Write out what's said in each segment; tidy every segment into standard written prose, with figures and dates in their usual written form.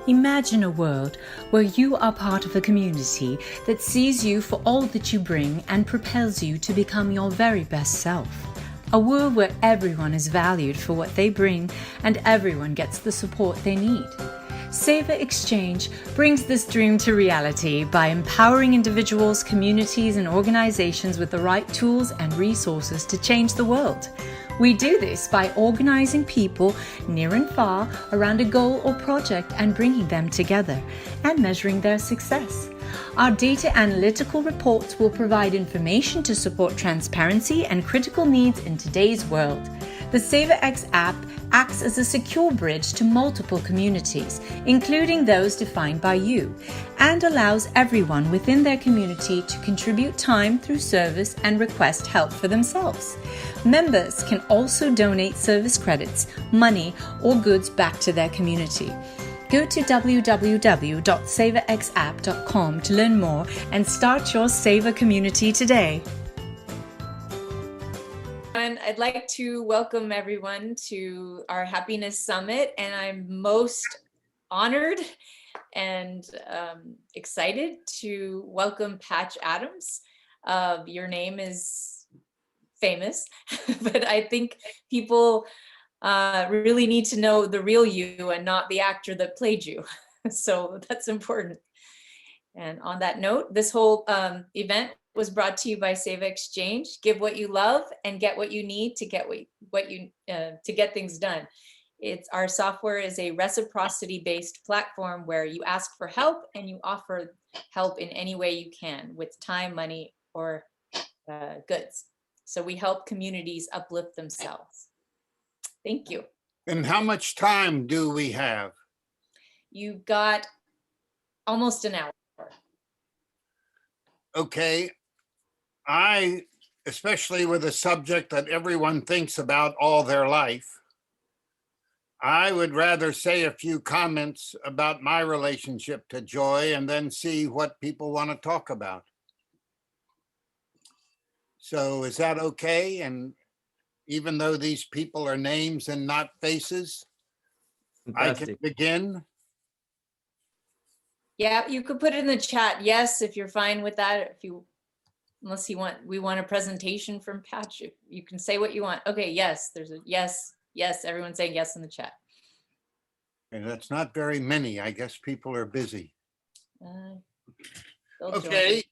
Imagine a world where you are part of a community that sees you for all that you bring and propels you to become your very best self. A world where everyone is valued for what they bring and everyone gets the support they need. Seva Exchange brings this dream to reality by empowering individuals, communities, and organizations with the right tools and resources to change the world. We do this by organizing people near and far around a goal or project and bringing them together and measuring their success. Our data analytical reports will provide information to support transparency and critical needs in today's world. The Seva X app acts as a secure bridge to multiple communities, including those defined by you, and allows everyone within their community to contribute time through service and request help for themselves. Members can also donate service credits, money, or goods back to their community. Go to www.sevaxapp.com to learn more and start your Seva community today. I'd like to welcome everyone to our Happiness Summit, and I'm most honored and excited to welcome Patch Adams. Your name is famous, but I think people really need to know the real you and not the actor that played you. So that's important. And on that note, this whole event was brought to you by Seva Exchange. Give what you love and get what you need to get to get things done. Our software is a reciprocity-based platform where you ask for help and you offer help in any way you can with time, money, or goods. So we help communities uplift themselves. Thank you. And how much time do we have? You've got almost an hour. Okay. Especially with a subject that everyone thinks about all their life, I would rather say a few comments about my relationship to joy and then see what people want to talk about. So is that okay? And even though these people are names and not faces, fantastic. I can begin. Yeah, you could put it in the chat. Yes, if you're fine with that. Unless we want a presentation from Patch. You can say what you want. Okay, yes, there's a yes. Yes, everyone's saying yes in the chat. And that's not very many. I guess people are busy. Okay.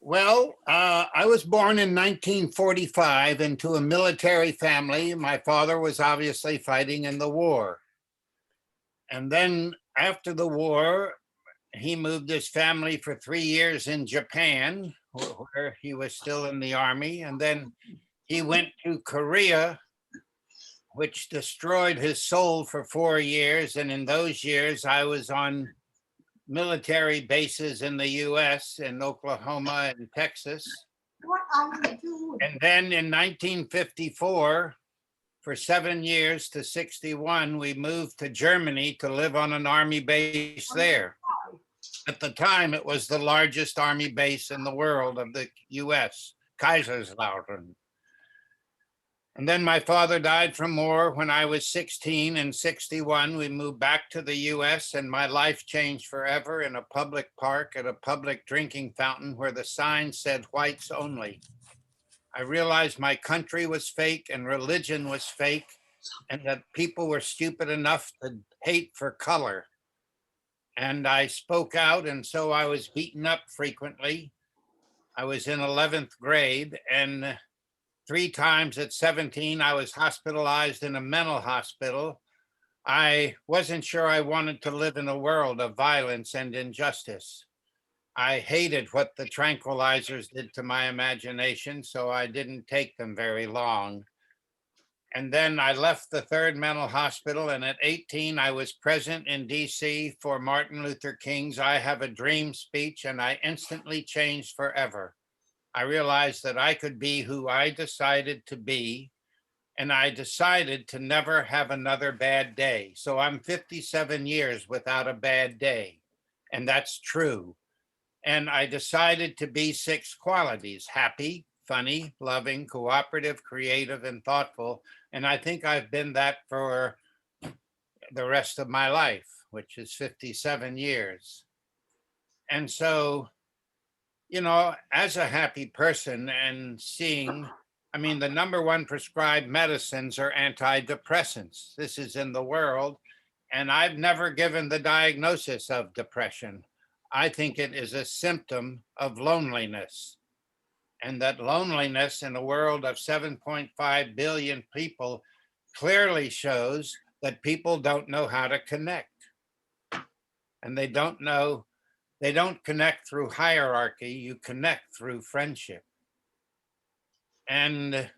Well, I was born in 1945 into a military family. My father was obviously fighting in the war. And then after the war, he moved his family for 3 years in Japan, where he was still in the army. And then he went to Korea, which destroyed his soul for 4 years. And in those years, I was on military bases in the US, in Oklahoma and Texas. What are you doing? And then in 1954, for 7 years to 61, we moved to Germany to live on an army base there. At the time, it was the largest army base in the world of the US, Kaiserslautern. And then my father died from war when I was 16. In 61, we moved back to the US and my life changed forever in a public park at a public drinking fountain where the sign said whites only. I realized my country was fake and religion was fake and that people were stupid enough to hate for color. And I spoke out, and so I was beaten up frequently. I was in 11th grade, and 3 times at 17, I was hospitalized in a mental hospital. I wasn't sure I wanted to live in a world of violence and injustice. I hated what the tranquilizers did to my imagination, so I didn't take them very long. And then I left the 3rd mental hospital, and at 18, I was present in DC for Martin Luther King's I Have a Dream speech, and I instantly changed forever. I realized that I could be who I decided to be, and I decided to never have another bad day. So I'm 57 years without a bad day, and that's true. And I decided to be 6 qualities: happy, funny, loving, cooperative, creative, and thoughtful. And I think I've been that for the rest of my life, which is 57 years. And so, you know, as a happy person and seeing, I mean, the number one prescribed medicines are antidepressants. This is in the world. And I've never given the diagnosis of depression. I think it is a symptom of loneliness. And that loneliness in a world of 7.5 billion people clearly shows that people don't know how to connect. And they don't connect through hierarchy, you connect through friendship. And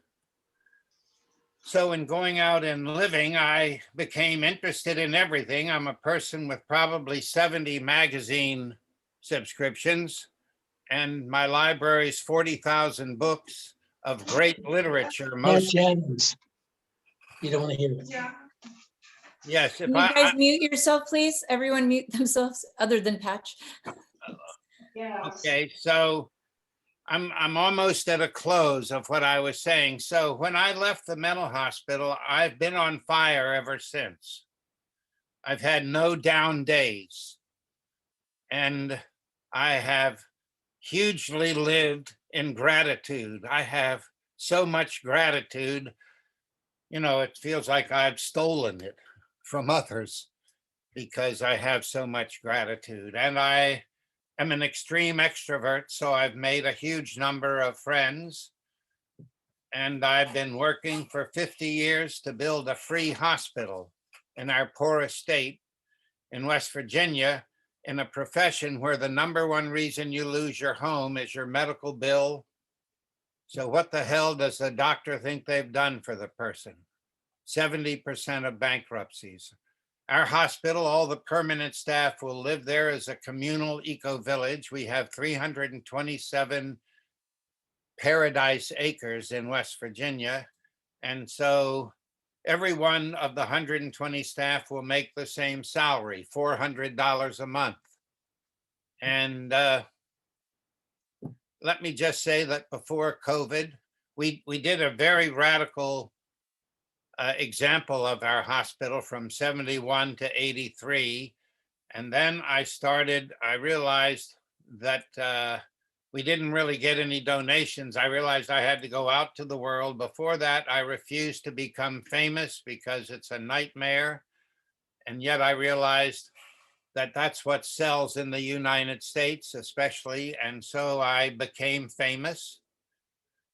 so in going out and living, I became interested in everything. I'm a person with probably 70 magazine subscriptions, and my library is 40,000 books of great literature. Most, Janice. You don't want to hear it. yes, if Can you guys mute yourself, please? Everyone mute themselves, other than Patch. okay, so I'm almost at a close of what I was saying. So when I left the mental hospital, I've been on fire ever since. I've had no down days. And I have hugely lived in gratitude. I have so much gratitude, you know, it feels like I've stolen it from others because I have so much gratitude. And I am an extreme extrovert, so I've made a huge number of friends. And I've been working for 50 years to build a free hospital in our poorest state in West Virginia, in a profession where the number one reason you lose your home is your medical bill. So what the hell does the doctor think they've done for the person? 70% of bankruptcies. Our hospital, all the permanent staff will live there as a communal eco-village. We have 327 paradise acres in West Virginia. And so every one of the 120 staff will make the same salary, $400 a month. And let me just say that before COVID, we did a very radical example of our hospital from 71 to 83. And then I realized that we didn't really get any donations. I realized I had to go out to the world. Before that, I refused to become famous because it's a nightmare. And yet I realized that that's what sells in the United States, especially. And so I became famous.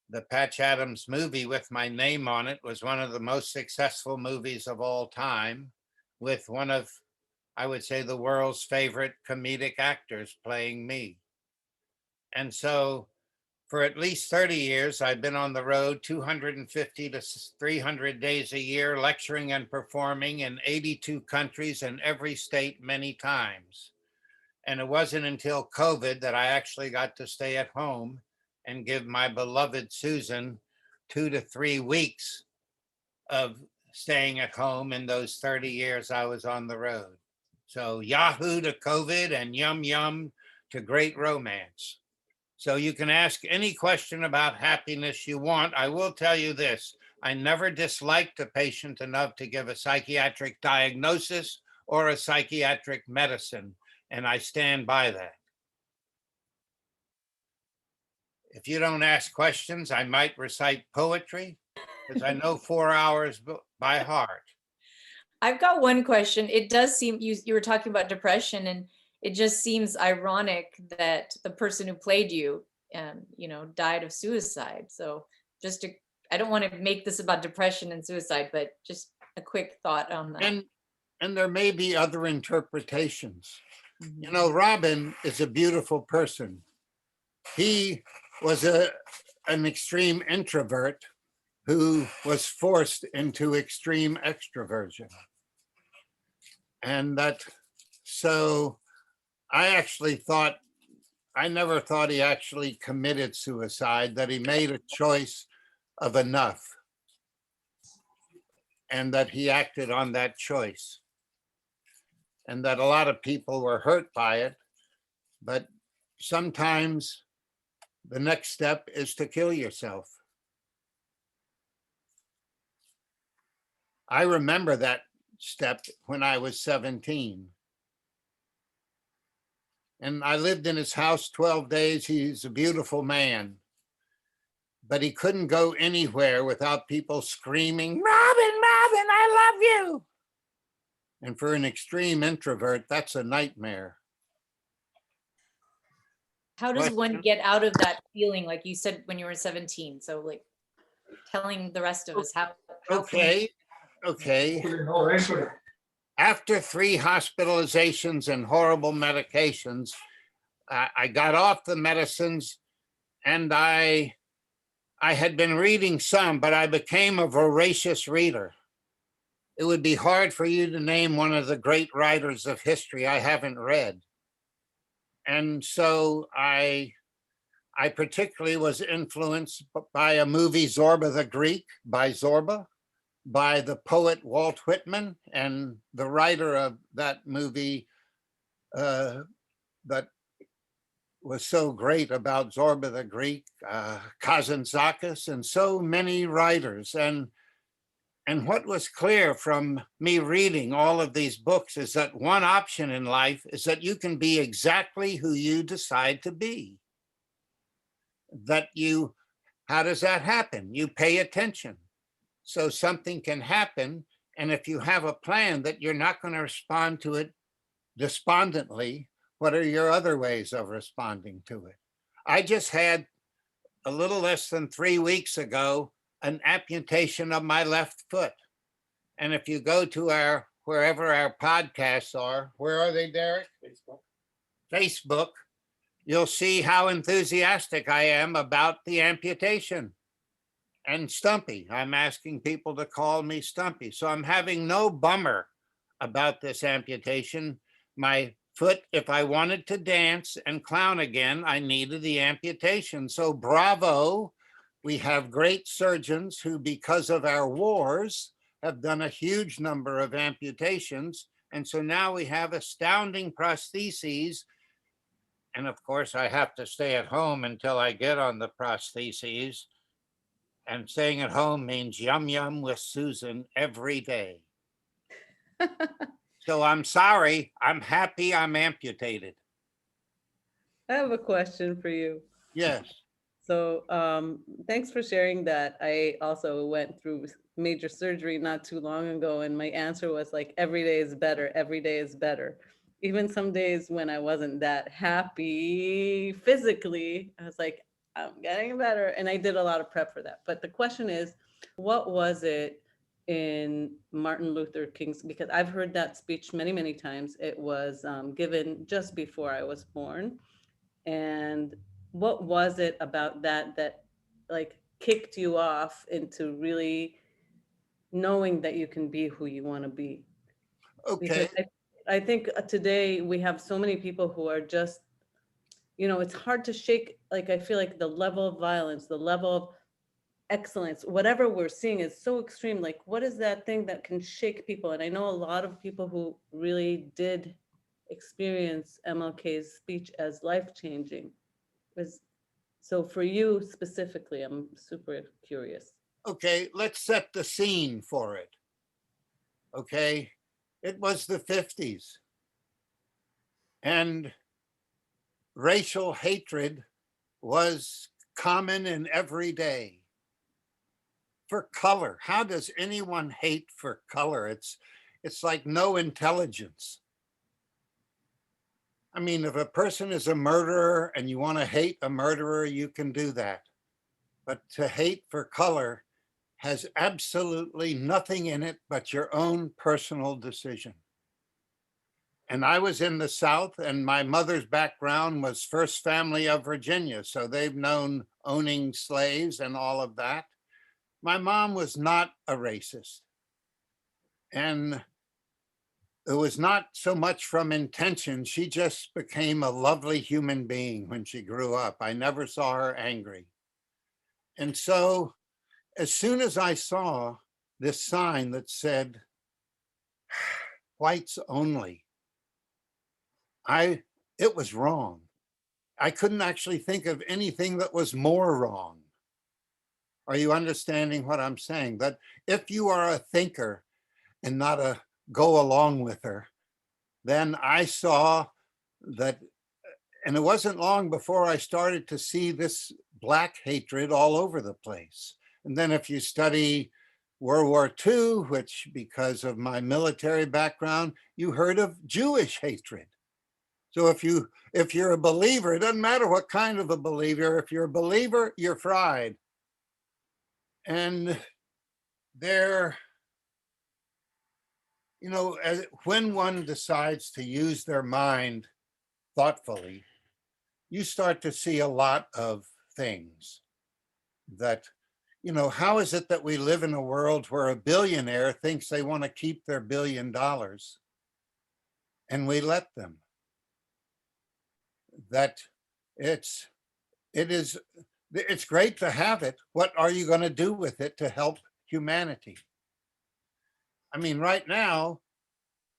The Patch Adams movie with my name on it was one of the most successful movies of all time, with one of, I would say, the world's favorite comedic actors playing me. And so for at least 30 years, I've been on the road 250 to 300 days a year, lecturing and performing in 82 countries and every state many times. And it wasn't until COVID that I actually got to stay at home and give my beloved Susan 2 to 3 weeks of staying at home in those 30 years I was on the road. So Yahoo to COVID and yum yum to great romance. So you can ask any question about happiness you want. I will tell you this, I never disliked a patient enough to give a psychiatric diagnosis or a psychiatric medicine, and I stand by that. If you don't ask questions, I might recite poetry because I know 4 hours by heart. I've got one question. It does seem, you were talking about depression, and it just seems ironic that the person who played you, died of suicide. So I don't want to make this about depression and suicide, but just a quick thought on that. And there may be other interpretations. Mm-hmm. You know, Robin is a beautiful person. He was an extreme introvert who was forced into extreme extroversion. And so I never thought he actually committed suicide, that he made a choice of enough and that he acted on that choice. And that a lot of people were hurt by it, but sometimes the next step is to kill yourself. I remember that step when I was 17. And I lived in his house 12 days. He's a beautiful man, but he couldn't go anywhere without people screaming, Robin, Robin, I love you. And for an extreme introvert, that's a nightmare. How does one Question? get out of that feeling, like you said when you were 17? So like telling the rest of us how can Okay. After 3 hospitalizations and horrible medications, I got off the medicines, and I had been reading some, but I became a voracious reader. It would be hard for you to name one of the great writers of history I haven't read. And so I particularly was influenced by a movie, Zorba the Greek, by Zorba, by the poet Walt Whitman, and the writer of that movie that was so great about Zorba the Greek, Kazantzakis, and so many writers. And what was clear from me reading all of these books is that one option in life is that you can be exactly who you decide to be. How does that happen? You pay attention. So something can happen, and if you have a plan that you're not going to respond to it despondently, what are your other ways of responding to it? I just had a little less than 3 weeks ago an amputation of my left foot. And if you go to wherever our podcasts are, where are they, Derek? Facebook, you'll see how enthusiastic I am about the amputation. And Stumpy, I'm asking people to call me Stumpy. So I'm having no bummer about this amputation. My foot, if I wanted to dance and clown again, I needed the amputation. So bravo, we have great surgeons who, because of our wars, have done a huge number of amputations. And so now we have astounding prostheses. And of course, I have to stay at home until I get on the prostheses. And staying at home means yum yum with Susan every day. So I'm sorry. I'm happy I'm amputated. I have a question for you. Yes. So thanks for sharing that. I also went through major surgery not too long ago, and my answer was like, every day is better. Every day is better. Even some days when I wasn't that happy physically, I was like, I'm getting better. And I did a lot of prep for that. But the question is, what was it in Martin Luther King's, because I've heard that speech many, many times. It was given just before I was born. And what was it about that like kicked you off into really knowing that you can be who you want to be? Okay. Because I think today we have so many people who are just, it's hard to shake. Like, I feel like the level of violence, the level of excellence, whatever we're seeing is so extreme. Like, what is that thing that can shake people? And I know a lot of people who really did experience MLK's speech as life-changing. So for you specifically, I'm super curious. Okay, let's set the scene for it. Okay, it was the 50s. And racial hatred was common and everyday. For color, how does anyone hate for color? It's like no intelligence. I mean, if a person is a murderer and you want to hate a murderer, you can do that. But to hate for color has absolutely nothing in it but your own personal decision. And I was in the South, and my mother's background was First Family of Virginia. So they've known owning slaves and all of that. My mom was not a racist. And it was not so much from intention. She just became a lovely human being when she grew up. I never saw her angry. And so as soon as I saw this sign that said, whites only, it was wrong. I couldn't actually think of anything that was more wrong. Are you understanding what I'm saying? That if you are a thinker and not a go along with her, then I saw that, and it wasn't long before I started to see this black hatred all over the place. And then if you study World War II, which because of my military background, you heard of Jewish hatred. So if you're a believer, it doesn't matter what kind of a believer, if you're a believer, you're fried. And there, when one decides to use their mind thoughtfully, you start to see a lot of things that, how is it that we live in a world where a billionaire thinks they want to keep their $1 billion and we let them? That it's great to have it. What are you going to do with it to help humanity? I mean, right now,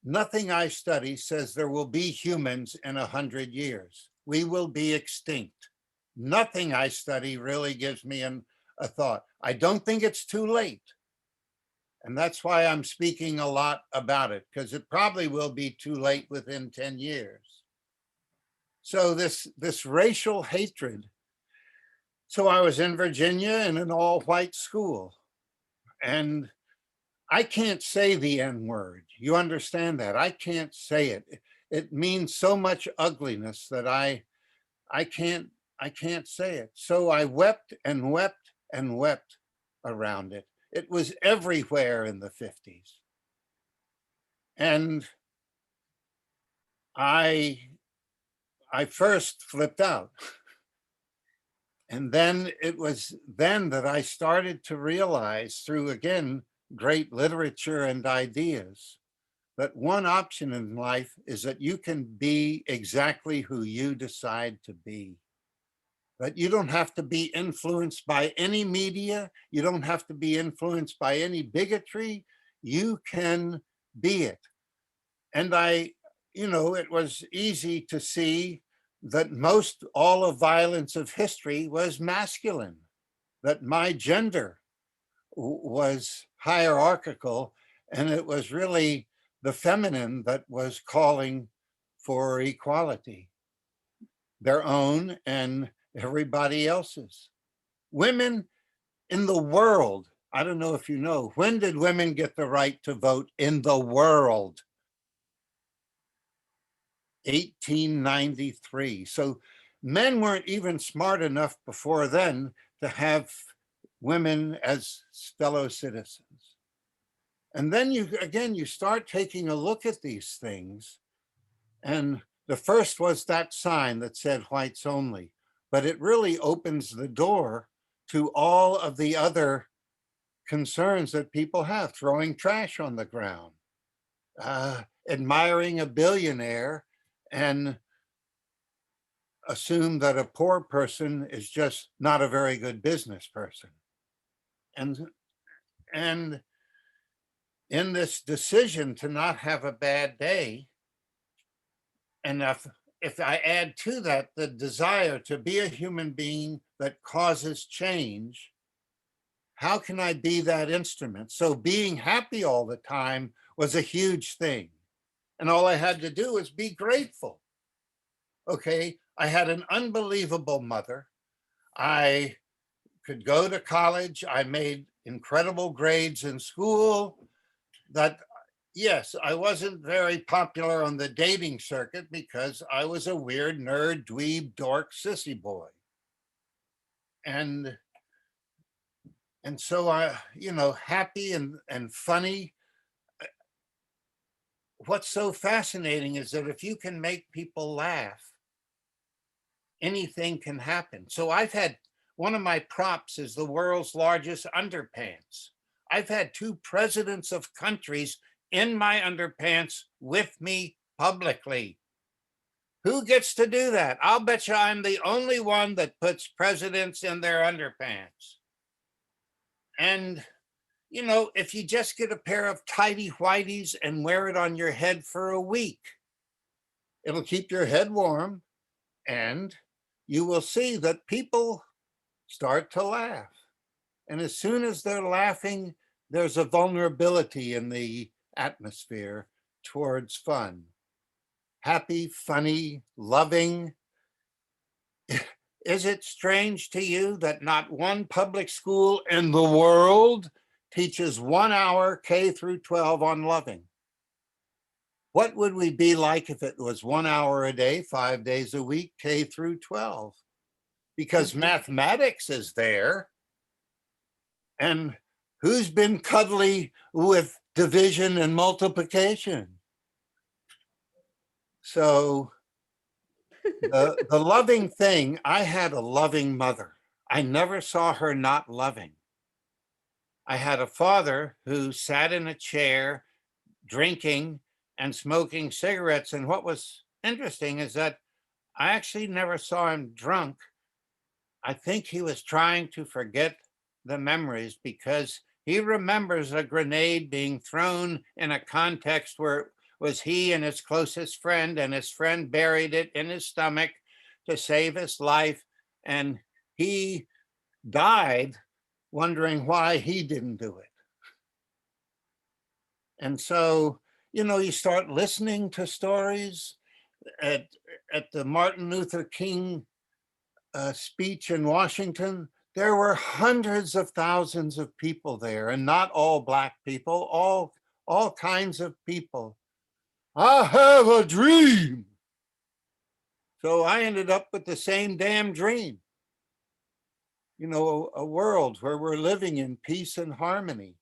nothing I study says there will be humans in 100 years. We will be extinct. Nothing I study really gives me a thought. I don't think it's too late. And that's why I'm speaking a lot about it, because it probably will be too late within 10 years. So this racial hatred. So I was in Virginia in an all-white school, and I can't say the N-word. You understand that? I can't say it. It means so much ugliness that I can't say it. So I wept and wept and wept around it. It was everywhere in the 50s. And I first flipped out. And then it was then that I started to realize, through, again, great literature and ideas, that one option in life is that you can be exactly who you decide to be. That you don't have to be influenced by any media. You don't have to be influenced by any bigotry. You can be it. And it was easy to see that most all of violence of history was masculine, that my gender was hierarchical, and it was really the feminine that was calling for equality, their own and everybody else's. Women in the world, I don't know if you know, when did women get the right to vote in the world? 1893. So men weren't even smart enough before then to have women as fellow citizens. And then you start taking a look at these things. And the first was that sign that said whites only, but it really opens the door to all of the other concerns that people have: throwing trash on the ground, admiring a billionaire, and assume that a poor person is just not a very good business person. And in this decision to not have a bad day, and if I add to that the desire to be a human being that causes change, how can I be that instrument? So being happy all the time was a huge thing. And all I had to do was be grateful. Okay, I had an unbelievable mother. I could go to college. I made incredible grades in school. That, yes, I wasn't very popular on the dating circuit because I was a weird nerd, dweeb, dork, sissy boy. And so I, happy and funny. What's so fascinating is that if you can make people laugh, anything can happen. So one of my props is the world's largest underpants. I've had 2 presidents of countries in my underpants with me publicly. Who gets to do that? I'll bet you I'm the only one that puts presidents in their underpants. And, if you just get a pair of tidy whities and wear it on your head for a week, it'll keep your head warm, and you will see that people start to laugh. And as soon as they're laughing, there's a vulnerability in the atmosphere towards fun. Happy, funny, loving. Is it strange to you that not one public school in the world teaches 1 hour K through 12 on loving? What would we be like if it was 1 hour a day, 5 days a week, K through 12? Because mathematics is there. And who's been cuddly with division and multiplication? So the loving thing, I had a loving mother. I never saw her not loving. I had a father who sat in a chair drinking and smoking cigarettes. And what was interesting is that I actually never saw him drunk. I think he was trying to forget the memories because he remembers a grenade being thrown in a context where it was he and his closest friend, and his friend buried it in his stomach to save his life. And he died wondering why he didn't do it. And so, you start listening to stories at the Martin Luther King speech in Washington. There were hundreds of thousands of people there, and not all Black people, all kinds of people. I have a dream. So I ended up with the same damn dream. A world where we're living in peace and harmony.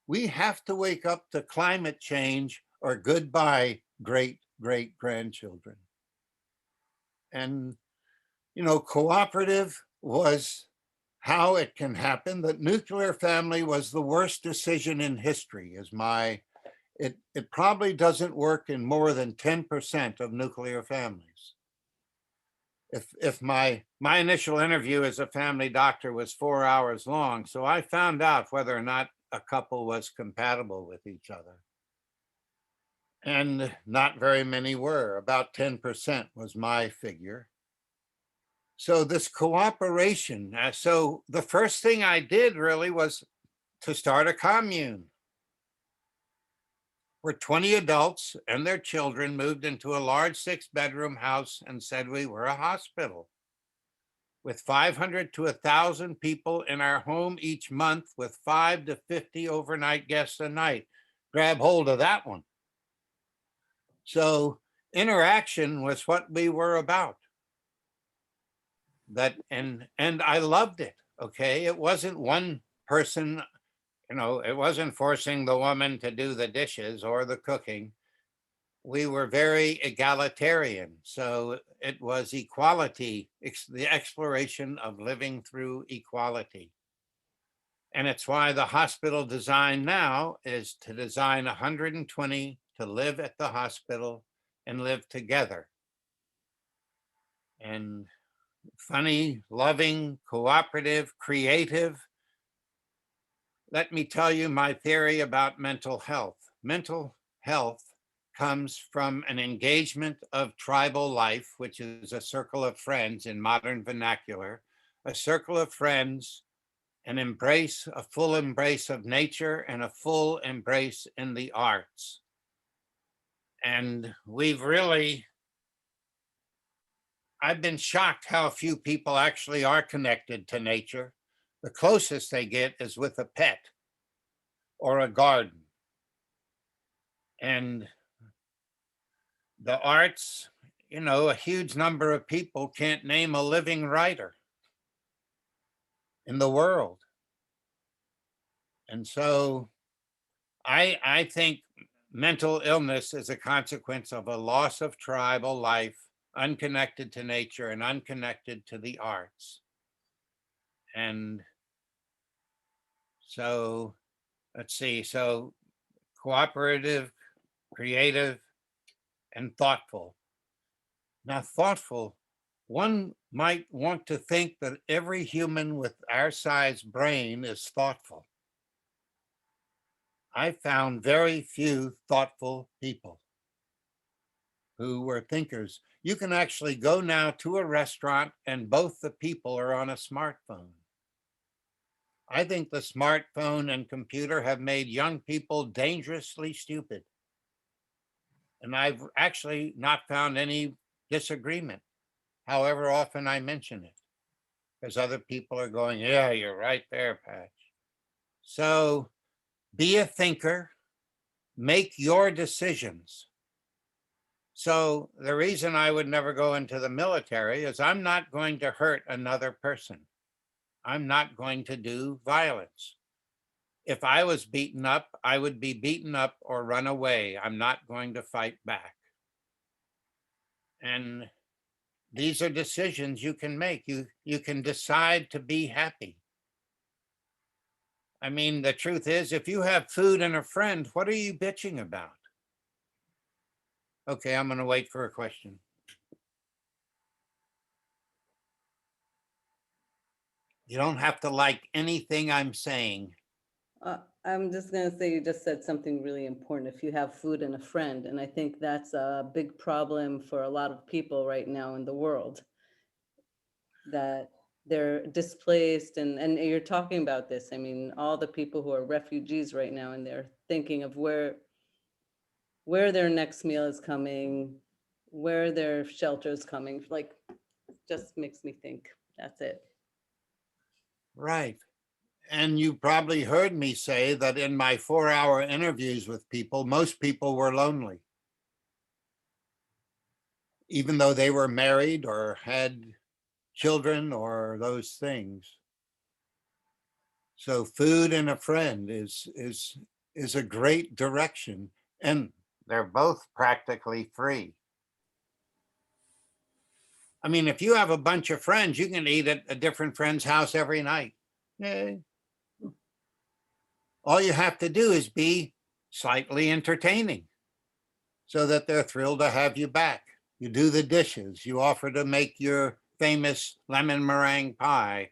We have to wake up to climate change or goodbye, great, great grandchildren. And, cooperative was how it can happen. That nuclear family was the worst decision in history it probably doesn't work in more than 10% of nuclear families. If my initial interview as a family doctor was 4 hours long, so I found out whether or not a couple was compatible with each other. And not very many were. About 10% was my figure. So this cooperation, so the first thing I did really was to start a commune where 20 adults and their children moved into a large 6-bedroom house and said we were a hospital with 500 to 1,000 people in our home each month with 5 to 50 overnight guests a night. Grab hold of that one. So interaction was what we were about. And I loved it. Okay. It wasn't one person, it wasn't forcing the woman to do the dishes or the cooking. We were very egalitarian. So it was equality, the exploration of living through equality. And it's why the hospital design now is to design 120 to live at the hospital and live together. And funny, loving, cooperative, creative. Let me tell you my theory about mental health. Mental health comes from an engagement of tribal life, which is a circle of friends in modern vernacular, a circle of friends, an embrace, a full embrace of nature, and a full embrace in the arts. And I've been shocked how few people actually are connected to nature. The closest they get is with a pet or a garden. And the arts, a huge number of people can't name a living writer in the world. And so I think mental illness is a consequence of a loss of tribal life, unconnected to nature and unconnected to the arts. And so, let's see, so cooperative, creative, and thoughtful. Now, thoughtful, one might want to think that every human with our size brain is thoughtful. I found very few thoughtful people who were thinkers. You can actually go now to a restaurant and both the people are on a smartphone. I think the smartphone and computer have made young people dangerously stupid. And I've actually not found any disagreement, however often I mention it, because other people are going, yeah, you're right there, Patch. So be a thinker, make your decisions. So the reason I would never go into the military is I'm not going to hurt another person. I'm not going to do violence. If I was beaten up, I would be beaten up or run away. I'm not going to fight back. And these are decisions you can make. You can decide to be happy. I mean, the truth is, if you have food and a friend, what are you bitching about? Okay, I'm going to wait for a question. You don't have to like anything I'm saying. I'm just going to say you just said something really important. If you have food and a friend, and I think that's a big problem for a lot of people right now in the world, that they're displaced, and you're talking about this. I mean, all the people who are refugees right now, and they're thinking of where their next meal is coming, where their shelter is coming. Like, just makes me think. That's it. Right. And you probably heard me say that in my 4-hour interviews with people, most people were lonely, even though they were married or had children or those things. So food and a friend is a great direction, and they're both practically free. I mean, if you have a bunch of friends, you can eat at a different friend's house every night. Yeah. All you have to do is be slightly entertaining so that they're thrilled to have you back. You do the dishes. You offer to make your famous lemon meringue pie.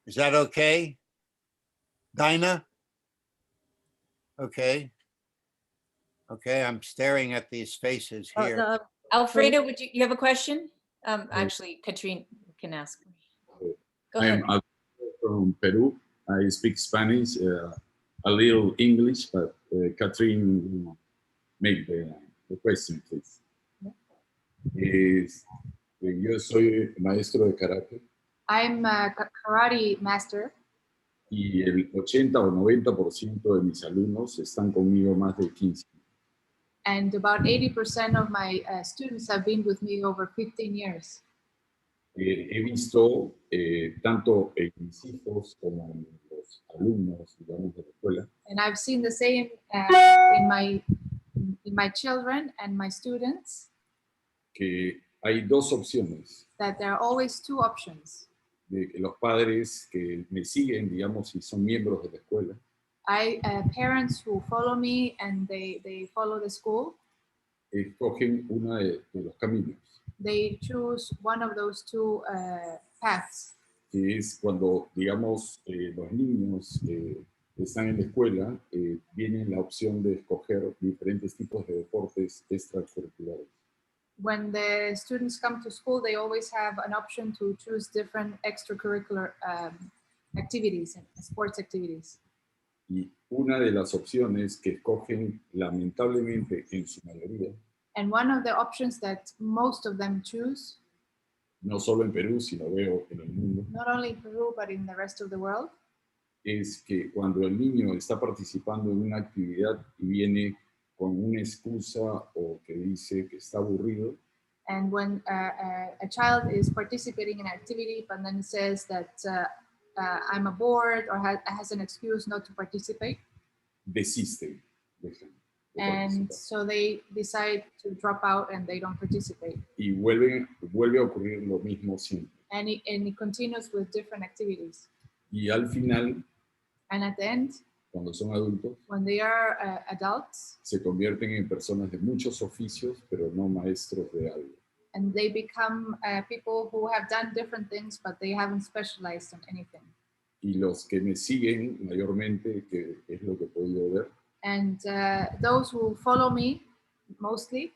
Is that okay? Dinah? Okay. Okay, I'm staring at these faces here. No, Alfredo, would you have a question? Actually, Katrine can ask. Go ahead. I'm from Peru. I speak Spanish, a little English, but Catherine will make the question, please. Yo soy maestro de karate I'm a karate master, y el 80 o 90% de mis alumnos están conmigo más de 15 años. and about 80% of my students have been with me over 15 years. He visto tanto en mis hijos como en los alumnos, digamos, de la escuela, And I've seen the same in my children and my students, que hay dos opciones. that there are always two options. De que los padres que me siguen, digamos, y son miembros de la escuela, Parents who follow me and they follow the school, escogen uno de los caminos, they choose one of those two paths. que es cuando, digamos, los niños que están en la escuela, viene la opción de escoger diferentes tipos de deportes extracurriculares. When the students come to school, they always have an option to choose different extracurricular activities and sports activities. Y una de las opciones que escogen, lamentablemente, en su mayoría, And one of the options that most of them choose, no solo en Perú, sino veo en el mundo, not only in Peru, but in the rest of the world, es que cuando el niño está participando en una actividad y viene con una excusa o que dice que está aburrido, and when a child is participating in an activity, but then says that I'm bored or has an excuse not to participate, desisten. Dejan de and participar. so they decide to drop out and they don't participate. Y vuelve a ocurrir lo mismo siempre. And it continues with different activities. Y al final, And at the end, cuando son adultos, when they are adults, se convierten en personas de muchos oficios, pero no maestros de algo. and they become people who have done different things, but they haven't specialized in anything. Y los que me siguen mayormente, que es lo que he podido ver, And those who follow me, mostly,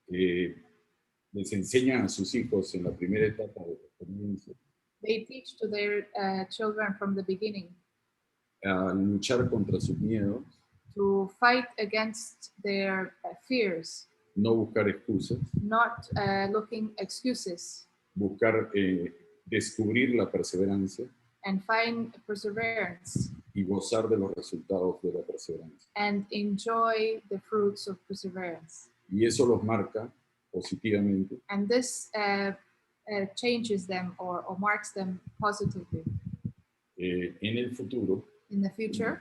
les enseñan a sus hijos en la primera etapa de la experiencia They teach to their children from the beginning a luchar contra sus miedos, to fight against their fears, no buscar excusas, not looking excuses, buscar descubrir la perseverancia and find perseverance y gozar de los resultados de la perseverancia. and enjoy the fruits of perseverance. Y eso los marca positivamente And this changes them or marks them positively. en el futuro. In the future,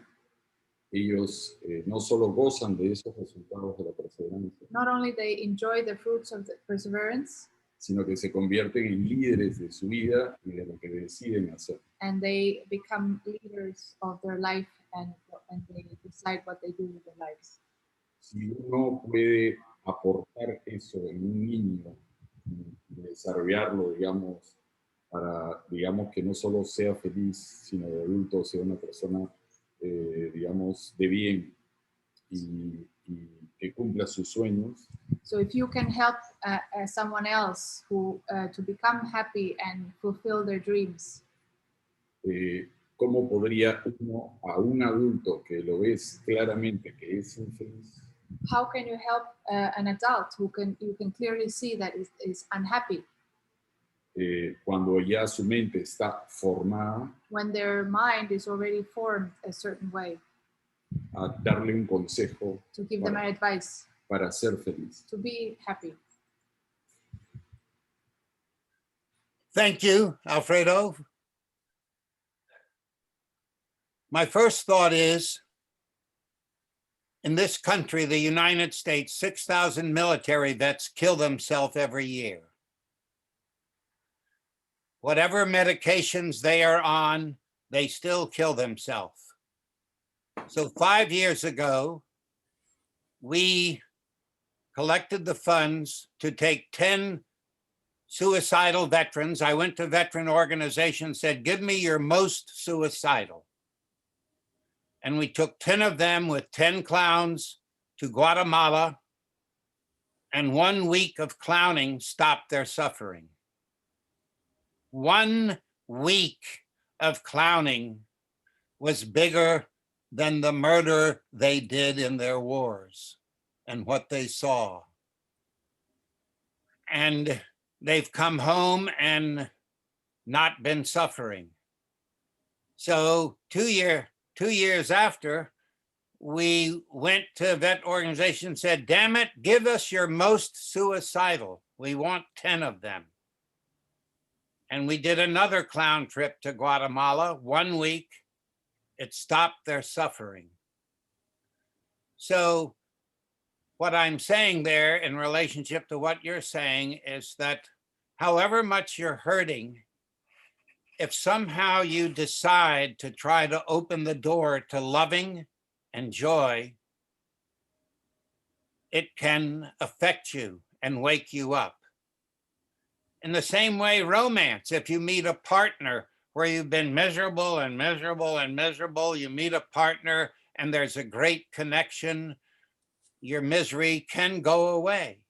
Ellos no solo gozan de esos resultados de la perseverancia, not only they enjoy the fruits of the perseverance, sino que se convierten en líderes de su vida y de lo que deciden hacer. and they become leaders of their life and they decide what they do with their lives. Si uno puede aportar eso en un niño y desarrollarlo, digamos, para, digamos, que no solo sea feliz, sino de adulto sea una persona, digamos, de bien y que cumpla sus sueños, So if you can help someone else who to become happy and fulfill their dreams, ¿cómo podría uno a un adulto que lo ves claramente que es infeliz, how can you help an adult who you can clearly see that is unhappy cuando ya su mente está formada, when their mind is already formed a certain way, a darle un consejo to give them an advice para ser feliz? to be happy? Thank you, Alfredo. My first thought is, in this country, the United States, 6,000 military vets kill themselves every year. Whatever medications they are on, they still kill themselves. So 5 years ago, we collected the funds to take 10 suicidal veterans. I went to veteran organizations, said, give me your most suicidal. And we took 10 of them with 10 clowns to Guatemala, and 1 week of clowning stopped their suffering. 1 week of clowning was bigger than the murder they did in their wars and what they saw. And they've come home and not been suffering. So 2 years after, we went to a vet organization and said, damn it, give us your most suicidal. We want 10 of them. And we did another clown trip to Guatemala, 1 week. It stopped their suffering. So what I'm saying there in relationship to what you're saying is that however much you're hurting, if somehow you decide to try to open the door to loving and joy, it can affect you and wake you up. In the same way, romance, if you meet a partner where you've been miserable and miserable and miserable, you meet a partner and there's a great connection, your misery can go away.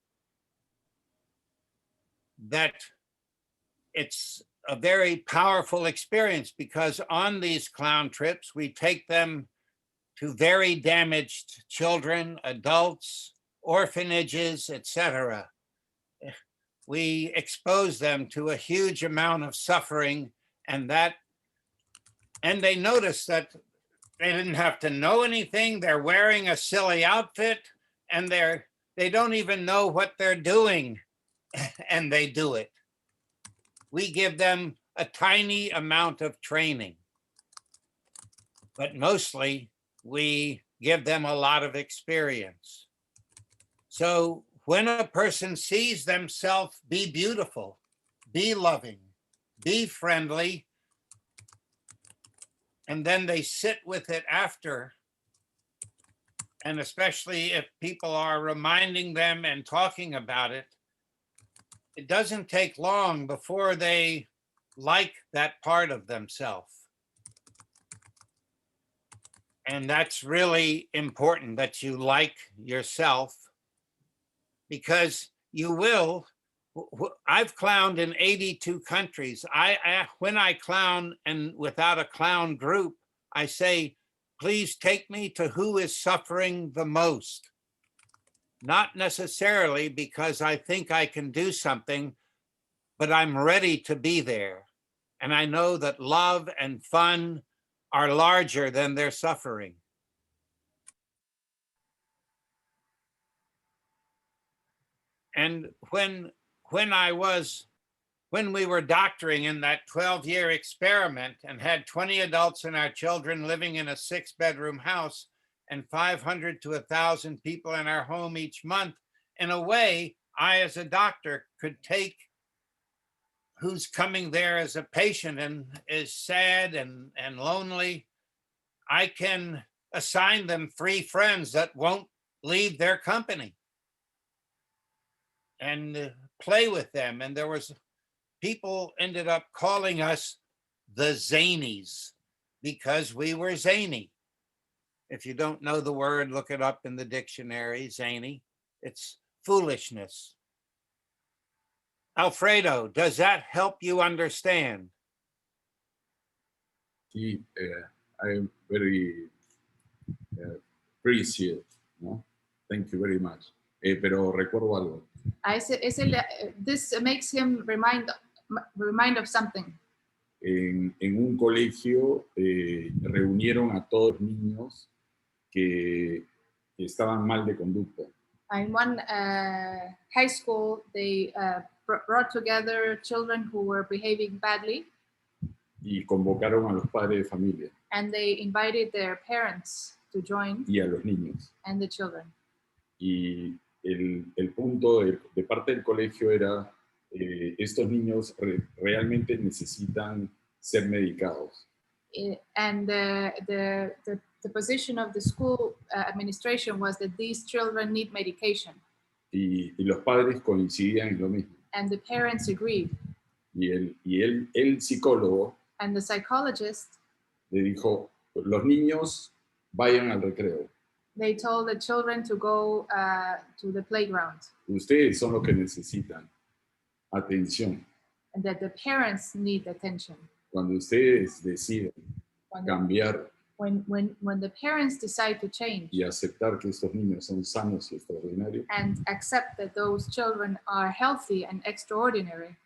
That it's a very powerful experience because on these clown trips, we take them to very damaged children, adults, orphanages, etc. We expose them to a huge amount of suffering, and they notice that they didn't have to know anything. They're wearing a silly outfit and they don't even know what they're doing, and they do it. We give them a tiny amount of training, but mostly we give them a lot of experience. So when a person sees themselves be beautiful, be loving, be friendly, and then they sit with it after, and especially if people are reminding them and talking about it, it doesn't take long before they like that part of themselves. And that's really important, that you like yourself, because you will I've clowned in 82 countries. When I clown and without a clown group, I say, please take me to who is suffering the most. Not necessarily because I think I can do something, but I'm ready to be there. And I know that love and fun are larger than their suffering. And when we were doctoring in that 12-year experiment and had 20 adults and our children living in a 6-bedroom house and 500 to 1,000 people in our home each month, in a way, I, as a doctor, could take who's coming there as a patient and is sad and lonely. I can assign them 3 friends that won't leave their company and play with them. And there was people ended up calling us the Zanies because we were zany. If you don't know the word, look it up in the dictionary, zany. It's foolishness. Alfredo, does that help you understand? Sí, I'm very appreciate, ¿no? Thank you very much. Pero recuerdo algo. This makes him remind of something. En un colegio reunieron a todos los niños que estaban mal de conducta. In one high school, they brought together children who were behaving badly. Y convocaron a los padres de familia. And they invited their parents to join. Y a los niños. And the children. Y el punto de parte del colegio era, estos niños realmente necesitan ser medicados. And the position of the school administration was that these children need medication. Y los padres coincidían en lo mismo. And the parents agreed. Y el psicólogo and the psychologist le dijo, los niños vayan al recreo. They told the children to go to the playground. Ustedes son los que necesitan atención. And that the parents need attention. Cuando ustedes deciden cambiar when the parents decide to change y aceptar que estos niños son sanos y extraordinarios, and accept that those children are healthy and extraordinary,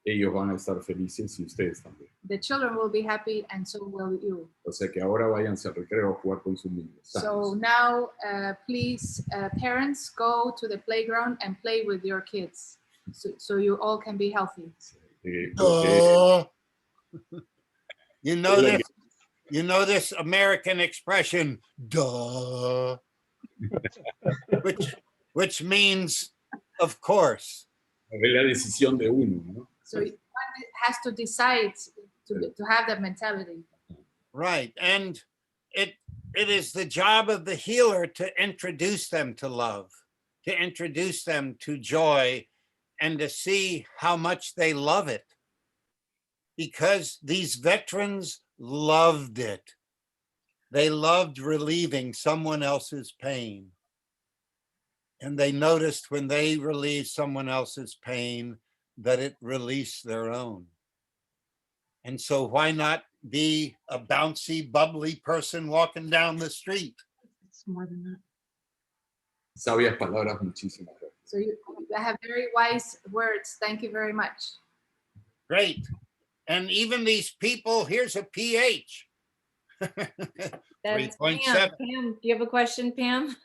ellos van a estar felices y ustedes también. The children will be happy and so will you. O sea que ahora váyanse al recreo a jugar con sus niños. So now, please, parents, go to the playground and play with your kids, so you all can be healthy. You know this American expression, duh, which means, of course. Es la decisión de uno, ¿no? So one has to decide to have that mentality. Right, and it is the job of the healer to introduce them to love, to introduce them to joy, and to see how much they love it. Because these veterans loved it. They loved relieving someone else's pain. And they noticed when they relieved someone else's pain that it released their own. And so why not be a bouncy, bubbly person walking down the street? It's more than that. Sabias palabras, muchísimas gracias. So you have very wise words. Thank you very much. Great. And even these people, here's a PH. That's 3.7. Pam. Pam, do you have a question, Pam?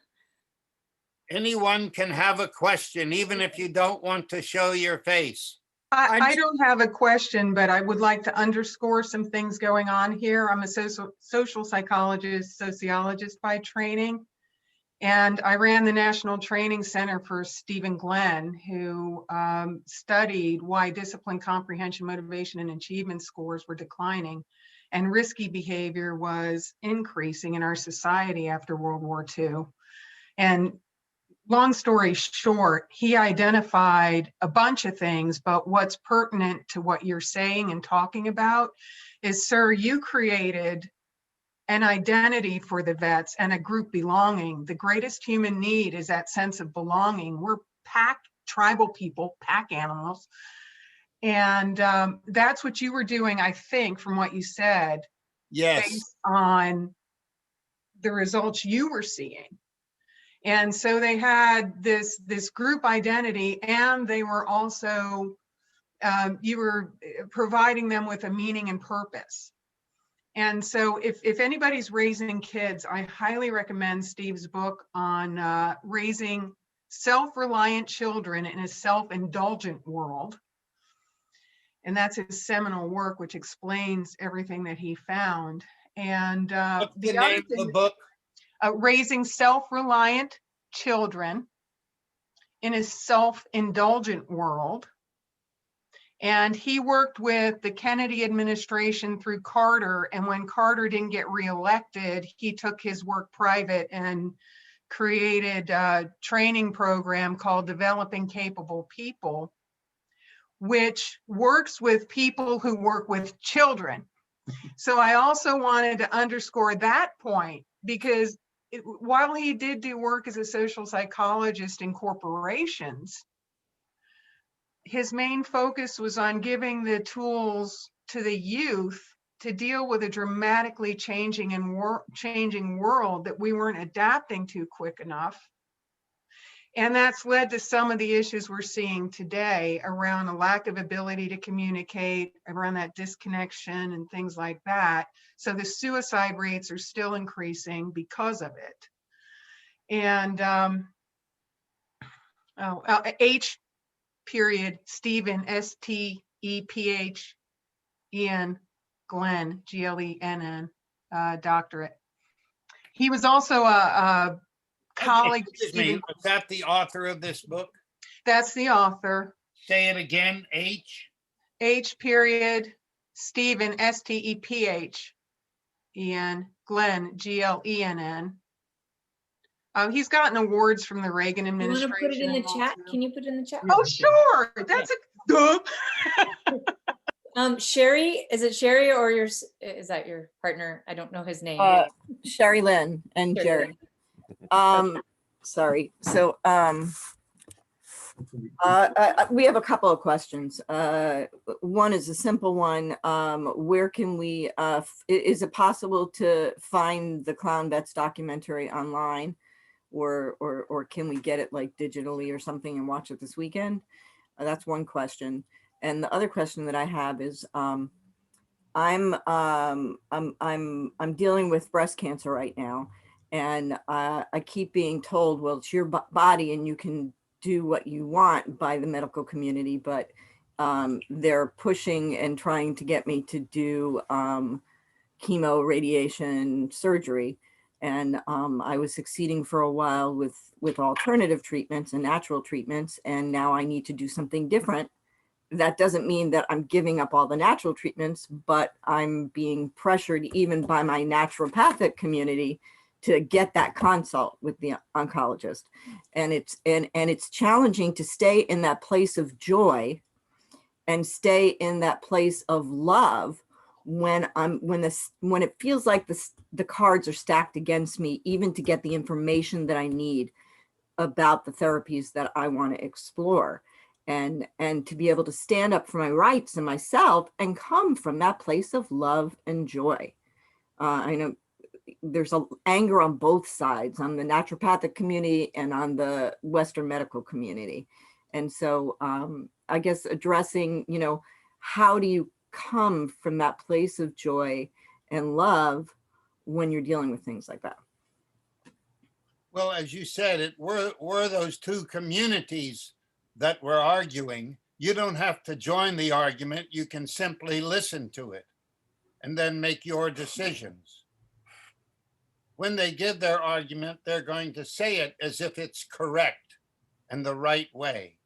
Anyone can have a question, even if you don't want to show your face. I don't have a question, but I would like to underscore some things going on here. I'm a social psychologist, sociologist by training, and I ran the National Training Center for Stephen Glenn, who studied why discipline, comprehension, motivation, and achievement scores were declining, and risky behavior was increasing in our society after World War II. And long story short, he identified a bunch of things, but what's pertinent to what you're saying and talking about is, sir, you created an identity for the vets and a group belonging. The greatest human need is that sense of belonging. We're packed tribal people, pack animals. And that's what you were doing, I think, from what you said, Yes. based on the results you were seeing. And so they had this group identity, and they were also, you were providing them with a meaning and purpose. And so if anybody's raising kids, I highly recommend Steve's book on raising self-reliant children in a self-indulgent world. And that's his seminal work, which explains everything that he found. And What's the the other name of thing, the book? Raising Self-Reliant Children in a Self-Indulgent World. And he worked with the Kennedy administration through Carter. And when Carter didn't get reelected, he took his work private and created a training program called Developing Capable People, which works with people who work with children. So I also wanted to underscore that point, because while he did do work as a social psychologist in corporations, his main focus was on giving the tools to the youth to deal with a dramatically changing world that we weren't adapting to quick enough. And that's led to some of the issues we're seeing today around a lack of ability to communicate, around that disconnection and things like that. So the suicide rates are still increasing because of it. And H period, Stephen, S-T-E-P-H-E-N, Glenn, G-L-E-N-N, doctorate. He was also a colleague. Excuse me, was that the author of this book? That's the author. Say it again, H? H period, Stephen, S-T-E-P-H-E-N, Glenn, G-L-E-N-N. He's gotten awards from the Reagan You want administration. to put it in the chat? Can you put it in the chat? Oh, sure. That's a Sherry, is it Sherry or is that your partner? I don't know his name. Sherry Lynn and Sherry Jerry. Lynn. Sorry. So we have a couple of questions. One is a simple one. Where can we, is it possible to find the Clown Vets documentary online, or can we get it like digitally or something and watch it this weekend? That's one question. And the other question that I have is, I'm dealing with breast cancer right now, and I keep being told, well, it's your body and you can do what you want by the medical community, but they're pushing and trying to get me to do chemo, radiation, surgery. And I was succeeding for a while with alternative treatments and natural treatments, and now I need to do something different. That doesn't mean that I'm giving up all the natural treatments, but I'm being pressured even by my naturopathic community to get that consult with the oncologist. And it's challenging to stay in that place of joy and stay in that place of love when it feels like the cards are stacked against me, even to get the information that I need about the therapies that I want to explore. And to be able to stand up for my rights and myself and come from that place of love and joy. I know there's anger on both sides, on the naturopathic community and on the Western medical community. And so I guess addressing, how do you come from that place of joy and love when you're dealing with things like that? Well, as you said, it were those two communities that were arguing. You don't have to join the argument. You can simply listen to it and then make your decisions. When they give their argument, they're going to say it as if it's correct and the right way.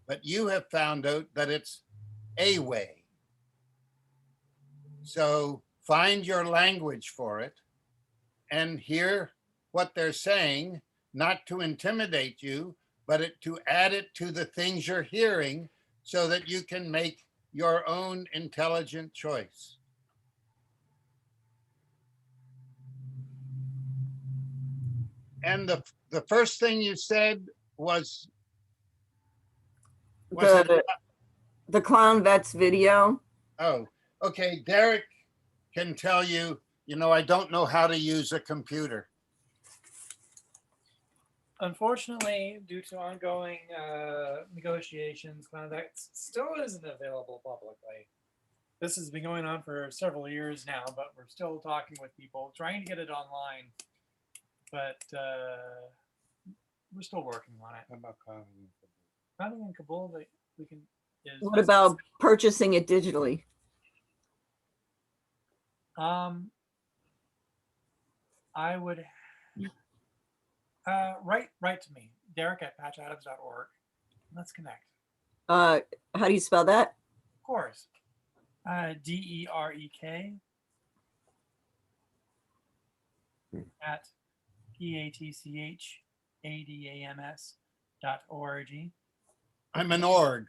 But you have found out that it's a way. So find your language for it and hear what they're saying, not to intimidate you, but to add it to the things you're hearing so that you can make your own intelligent choice. And the first thing you said was Was it? The Clown Vets video. Oh, okay. Derek can tell you, I don't know how to use a computer. Unfortunately, due to ongoing negotiations, that still isn't available publicly. This has been going on for several years now, but we're still talking with people, trying to get it online. But we're still working on it. How about Clowning in Kabul, we can. What about purchasing it digitally? I would write to me, Derek at patchadams.org. Let's connect. How do you spell that? Of course. DEREK at PATCHADAMS.org. I'm an org.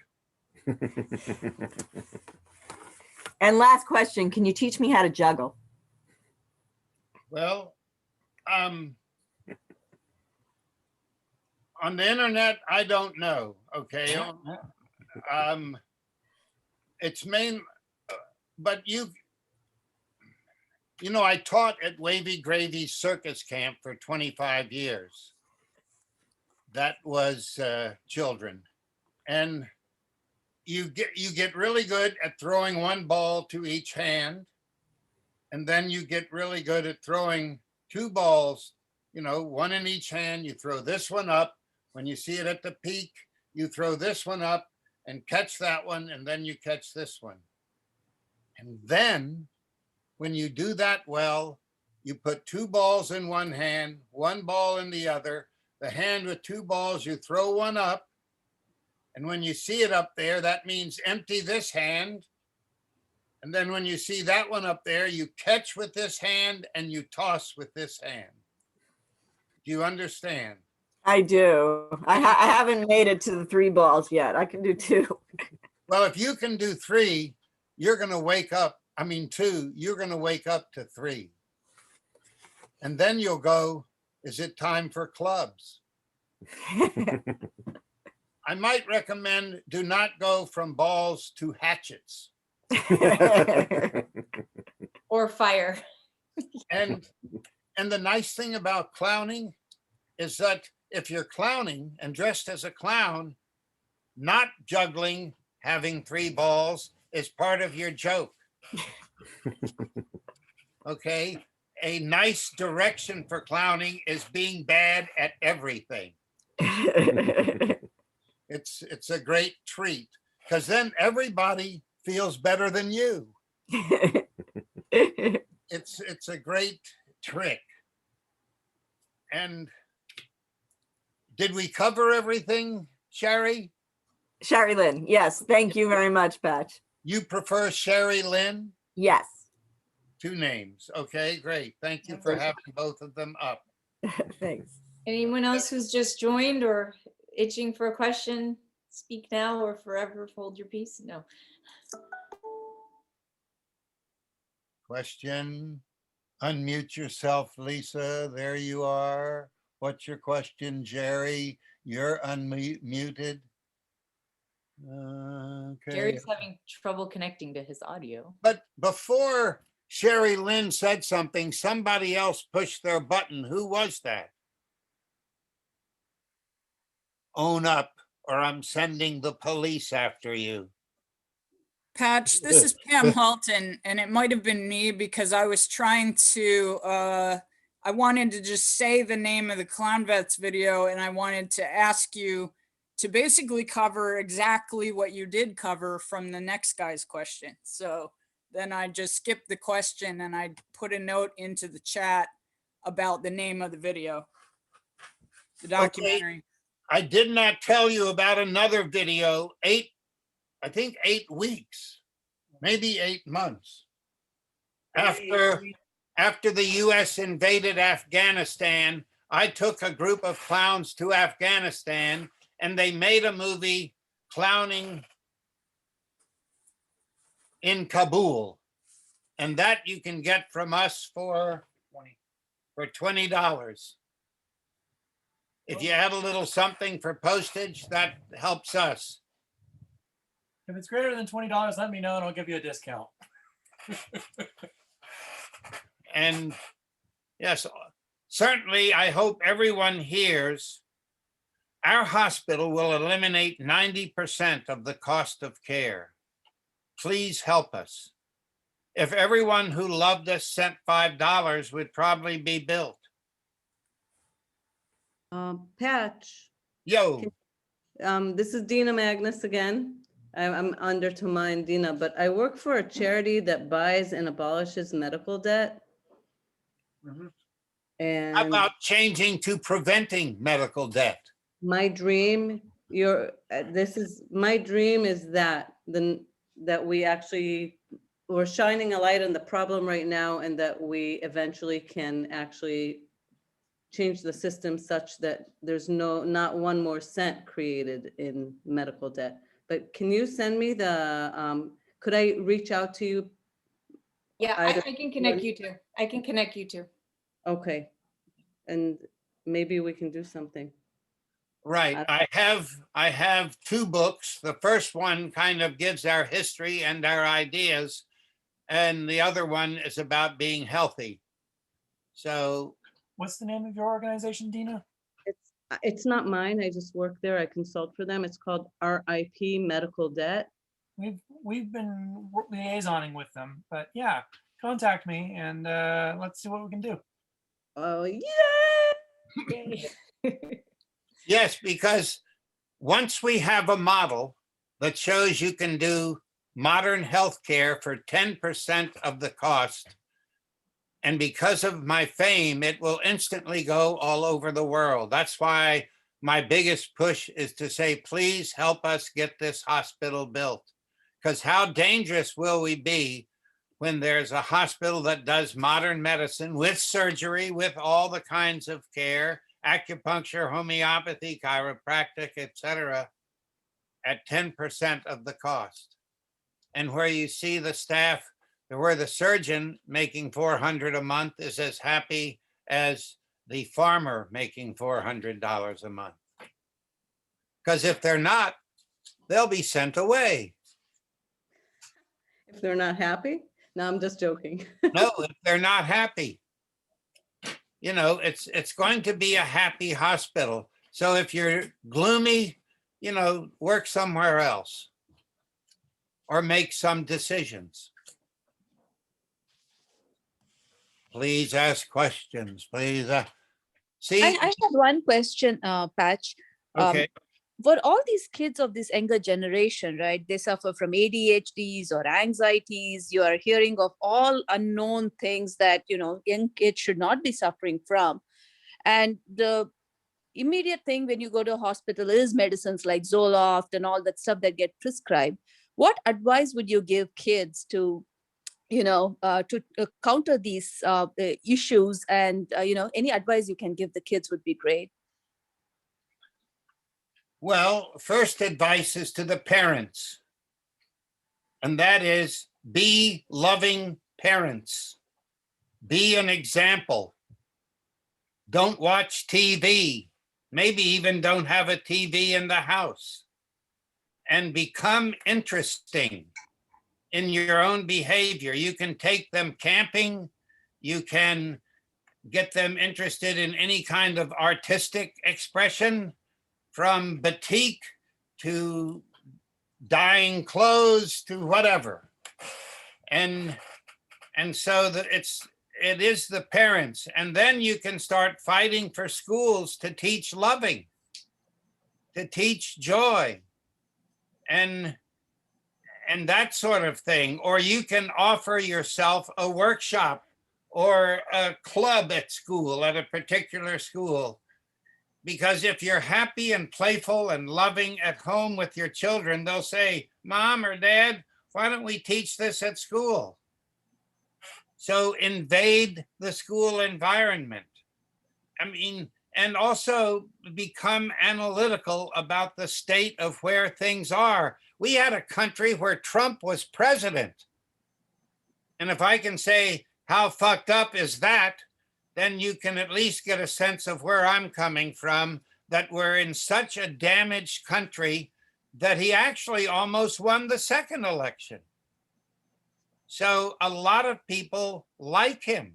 And last question, can you teach me how to juggle? Well, on the internet, I don't know. Okay. It's but I taught at Wavy Gravy Circus Camp for 25 years. That was children. And you get really good at throwing one ball to each hand. And then you get really good at throwing two balls, one in each hand. You throw this one up. When you see it at the peak, you throw this one up and catch that one. And then you catch this one. And then when you do that well, you put two balls in one hand, one ball in the other. The hand with two balls, you throw one up. And when you see it up there, that means empty this hand. And then when you see that one up there, you catch with this hand and you toss with this hand. Do you understand? I do. I haven't made it to the three balls yet. I can do two. Well, if you can do three, you're going to wake up. I mean, two, you're going to wake up to three. And then you'll go, is it time for clubs? I might recommend do not go from balls to hatchets. Or fire. And the nice thing about clowning is that if you're clowning and dressed as a clown, not juggling, having three balls is part of your joke. Okay. A nice direction for clowning is being bad at everything. It's a great treat because then everybody feels better than you. It's a great trick. And did we cover everything, Sherry? Sherry Lynn, yes. Thank you very much, Patch. You prefer Sherry Lynn? Yes. Two names. Okay, great. Thank you for having both of them up. Thanks. Anyone else who's just joined or itching for a question, speak now or forever hold your peace? No. Question. Unmute yourself, Lisa. There you are. What's your question, Jerry? You're unmuted. Okay. Jerry's having trouble connecting to his audio. But before Sherry Lynn said something, somebody else pushed their button. Who was that? Own up, or I'm sending the police after you. Patch, this is Pam Halton, and it might have been me because I was trying to, I wanted to just say the name of the Clown Vets video, and I wanted to ask you to basically cover exactly what you did cover from the next guy's question. So then I just skipped the question and I put a note into the chat about the name of the video, the documentary. Okay. I did not tell you about another video, I think 8 weeks, maybe 8 months after the US invaded Afghanistan. I took a group of clowns to Afghanistan and they made a movie, Clowning in Kabul. And that you can get from us for $20. If you add a little something for postage, that helps us. If it's greater than $20, let me know and I'll give you a discount. And yes, certainly I hope everyone hears our hospital will eliminate 90% of the cost of care. Please help us. If everyone who loved us sent $5, we'd probably be built. Patch, Yo, this is Dina Magnus again. I'm under to mind Dina, but I work for a charity that buys and abolishes medical debt. how And about changing to preventing medical debt? my dream, my dream is that that we actually, we're shining a light on the problem right now, and that we eventually can actually change the system such that there's not one more cent created in medical debt. But can you send me could I reach out to you? Yeah, I either- can connect you to. I can connect you to. Okay. And maybe we can do something. Right. I have two books. The first one kind of gives our history and our ideas, and the other one is about being healthy. So What's the name of your organization, Dina? It's not mine. I just work there. I consult for them. It's called RIP Medical Debt. We've been liaisoning with them, but yeah, contact me and let's see what we can do. Oh, Yay. yes, because once we have a model that shows you can do modern healthcare for 10% of the cost, and because of my fame, it will instantly go all over the world. That's why my biggest push is to say, please help us get this hospital built. Because how dangerous will we be when there's a hospital that does modern medicine with surgery, with all the kinds of care, acupuncture, homeopathy, chiropractic, etc., at 10% of the cost. And where you see the staff, where the surgeon making $400 a month is as happy as the farmer making $400 a month. Because if they're not, they'll be sent away. If they're not happy? No, I'm just joking. No, if they're not happy. You know, it's going to be a happy hospital. So if you're gloomy, you know, work somewhere else or make some decisions. Please ask questions, please. See? I have one question, Patch. Okay. For all these kids of this younger generation, right, they suffer from ADHDs or anxieties. You are hearing of all unknown things that, you know, young kids should not be suffering from. And the immediate thing when you go to a hospital is medicines like Zoloft and all that stuff that get prescribed. What advice would you give kids to, you know, to counter these issues? And, you know, any advice you can give the kids would be great. Well, first advice is to the parents, and that is be loving parents. Be an example. Don't watch TV. Maybe even don't have a TV in the house. And become interesting in your own behavior. You can take them camping. You can get them interested in any kind of artistic expression, from batik to dyeing clothes to whatever. And so that it is the parents. And then you can start fighting for schools to teach loving, to teach joy, and that sort of thing. Or you can offer yourself a workshop or a club at school, at a particular school. Because if you're happy and playful and loving at home with your children, they'll say, Mom or Dad, why don't we teach this at school? So invade the school environment. I mean, and also become analytical about the state of where things are. We had a country where Trump was president. And if I can say, how fucked up is that? Then you can at least get a sense of where I'm coming from, that we're in such a damaged country that he actually almost won the second election. So a lot of people like him.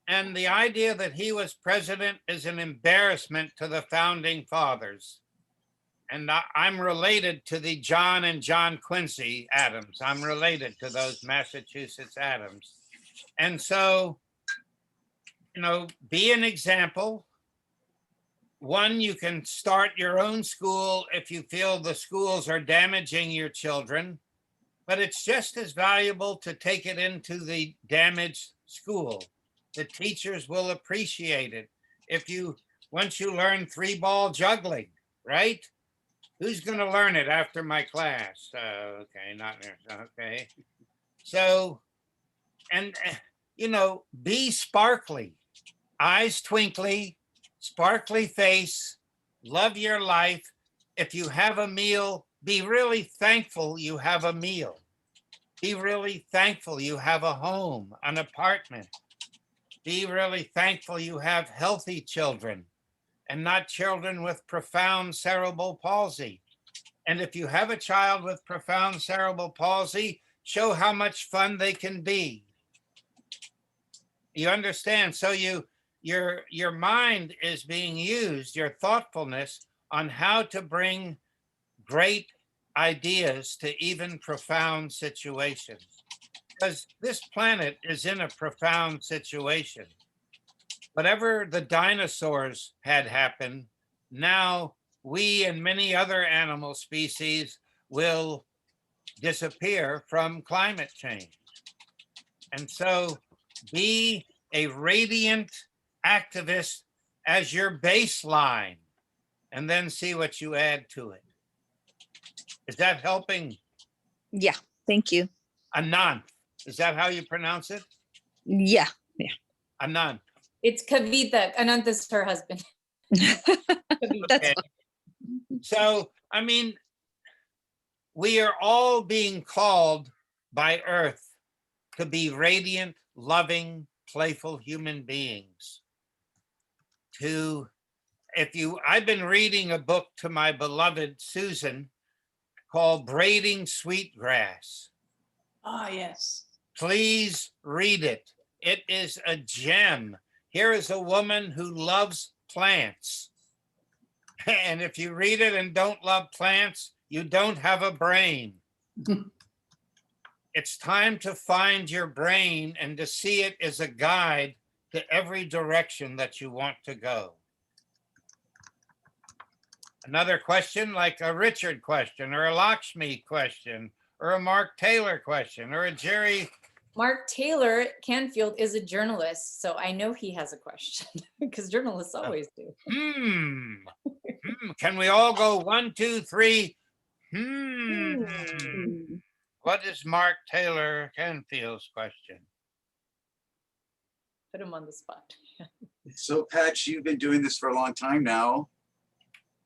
And the idea that he was president is an embarrassment to the founding fathers. And I'm related to the John and John Quincy Adams. I'm related to those Massachusetts Adams. And so, you know, be an example. One, you can start your own school if you feel the schools are damaging your children, but it's just as valuable to take it into the damaged school. The teachers will appreciate it. Once you learn 3-ball juggling, right? Who's going to learn it after my class? Okay, not okay. So, and you know, be sparkly, eyes twinkly, sparkly face, love your life. If you have a meal, be really thankful you have a meal. Be really thankful you have a home, an apartment. Be really thankful you have healthy children and not children with profound cerebral palsy. And if you have a child with profound cerebral palsy, show how much fun they can be. You understand? So your mind is being used, your thoughtfulness on how to bring great ideas to even profound situations. Because this planet is in a profound situation. Whatever the dinosaurs had happened, now we and many other animal species will disappear from climate change. And so be a radiant activist as your baseline, and then see what you add to it. Is that helping? Yeah, thank you. Anant, is that how you pronounce it? Yeah. Anant. It's Kavita. Anant is her husband. That's Okay. So, I mean, we are all being called by Earth to be radiant, loving, playful human beings. I've been reading a book to my beloved Susan called Braiding Sweetgrass. Ah, yes. Please read it. It is a gem. Here is a woman who loves plants. And if you read it and don't love plants, you don't have a brain. It's time to find your brain and to see it as a guide to every direction that you want to go. Another question, like a Richard question or a Lakshmi question or a Mark Taylor question or a Jerry. Mark Taylor Canfield is a journalist, so I know he has a question because journalists always do. Can we all go 1, 2, 3? What is Mark Taylor Canfield's question? Put him on the spot. So Patch, you've been doing this for a long time now.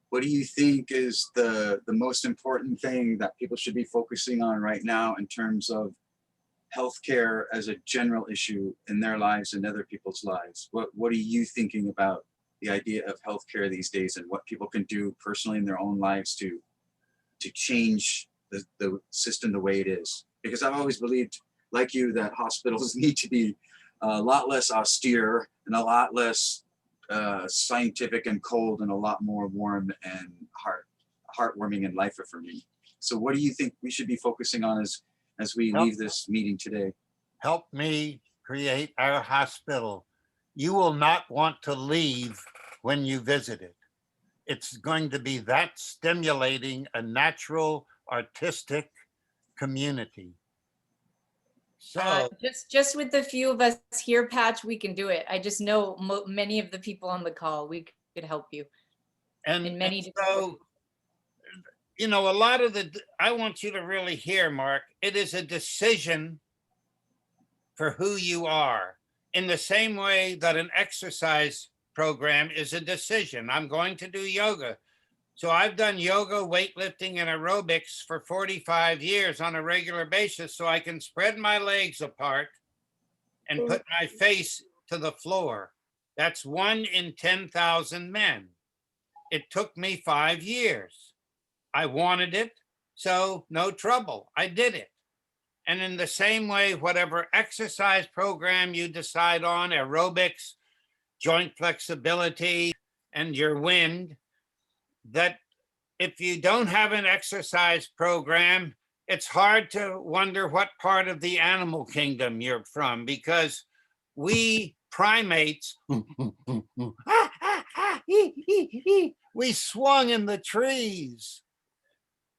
What do you think is the most important thing that people should be focusing on right now in terms of healthcare as a general issue in their lives and other people's lives? What are you thinking about the idea of healthcare these days and what people can do personally in their own lives to change the system the way it is? Because I've always believed, like you, that hospitals need to be a lot less austere and a lot less scientific and cold and a lot more warm and heartwarming and life-affirming. So what do you think we should be focusing on as we leave this meeting today? Help me create our hospital. You will not want to leave when you visit it. It's going to be that stimulating a natural, artistic community. So just with the few of us here, Patch, we can do it. I just know many of the people on the call. We could help you. And so, you know, a lot of I want you to really hear, Mark, it is a decision for who you are, in the same way that an exercise program is a decision. I'm going to do yoga. So I've done yoga, weightlifting, and aerobics for 45 years on a regular basis, so I can spread my legs apart and put my face to the floor. That's 1 in 10,000 men. It took me 5 years. I wanted it, so no trouble. I did it. And in the same way, whatever exercise program you decide on, aerobics, joint flexibility, and your wind, that if you don't have an exercise program, it's hard to wonder what part of the animal kingdom you're from, because we primates, we swung in the trees.